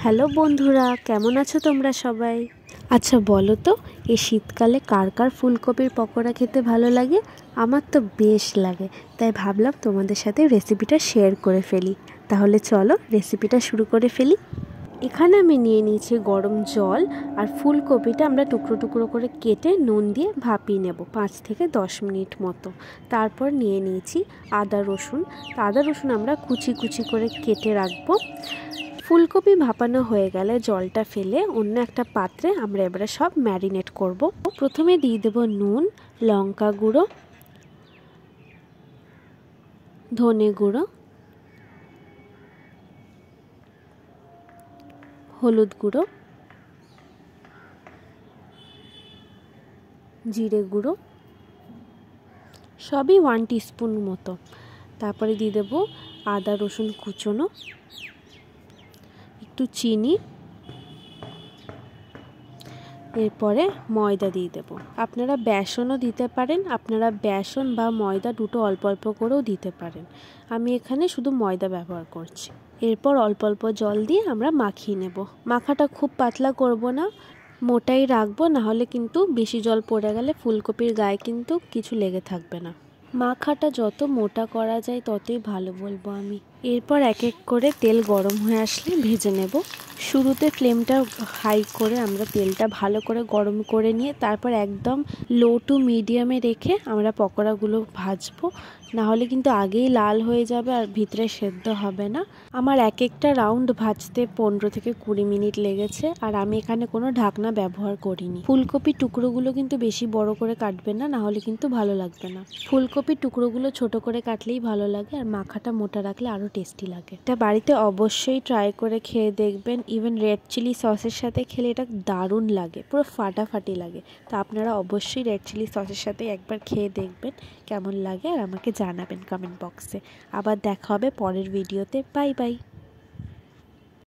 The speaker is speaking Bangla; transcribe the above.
হ্যালো বন্ধুরা, কেমন আছো তোমরা সবাই? আচ্ছা বলো তো, এই শীতকালে কার কার ফুলকপির পকোড়া খেতে ভালো লাগে? আমার তো বেশ লাগে, তাই ভাবলাম তোমাদের সাথে রেসিপিটা শেয়ার করে ফেলি। তাহলে চলো রেসিপিটা শুরু করে ফেলি। এখানে আমি নিয়ে নিয়েছি গরম জল, আর ফুলকপিটা আমরা টুকরো টুকরো করে কেটে নুন দিয়ে ভাপিয়ে নেব 5 থেকে 10 মিনিট মতো। তারপর নিয়ে নিয়েছি আদা রসুন। আদা রসুন আমরা কুচি কুচি করে কেটে রাখবো। ফুলকপি ভাপানো হয়ে গেলে জলটা ফেলে অন্য একটা পাত্রে আমরা এবারে সব ম্যারিনেট করব। প্রথমে দিয়ে দেব নুন, লঙ্কা গুঁড়ো, ধনে গুঁড়ো, হলুদ গুঁড়ো, জিরে গুঁড়ো, সবই 1 টিস্পুন মতো। তারপরে দিয়ে দেব আদা রসুন কুচোনো, একটু চিনি, এরপরে ময়দা দিয়ে দেব। আপনারা বেসনও দিতে পারেন, আপনারা বেসন বা ময়দা দুটো অল্প অল্প করেও দিতে পারেন। আমি এখানে শুধু ময়দা ব্যবহার করছি। এরপর অল্প অল্প জল দিয়ে আমরা মাখিয়ে নেব। মাখাটা খুব পাতলা করব না, মোটাই রাখবো, নাহলে কিন্তু বেশি জল পড়ে গেলে ফুলকপির গায়ে কিন্তু কিছু লেগে থাকবে না। মাখাটা যত মোটা করা যায় ততই ভালো বলবো আমি। এরপর এক এক করে তেল গরম হয়ে আসলে ভেজে নেব। শুরুতে ফ্লেমটা হাই করে আমরা তেলটা ভালো করে গরম করে নিয়ে তারপর একদম লো টু মিডিয়ামে রেখে আমরা পকোড়াগুলো ভাজবো, নাহলে কিন্তু আগেই লাল হয়ে যাবে আর ভিতরে সেদ্ধ হবে না। আমার এক একটা রাউন্ড ভাজতে 15 থেকে 20 মিনিট লেগেছে, আর আমি এখানে কোনো ঢাকনা ব্যবহার করিনি। ফুলকপির টুকরোগুলো কিন্তু বেশি বড় করে কাটবে না, নাহলে কিন্তু ভালো লাগবে না। ফুলকপির টুকরোগুলো ছোট করে কাটলেই ভালো লাগে, আর মাখাটা মোটা রাখলে আরও টেস্টি লাগে। এটা বাড়িতে অবশ্যই ট্রাই করে খেয়ে দেখবেন। ইভেন রেড চিলি সসের সাথে খেলে এটা দারুণ লাগে, পুরো ফাটাফাটি লাগে। তো আপনারা অবশ্যই রেড চিলি সসের সাথে একবার খেয়ে দেখবেন কেমন লাগে, আর আমাকে জানাবেন কমেন্ট বক্সে। আবার দেখা হবে পরের ভিডিওতে। Bye bye.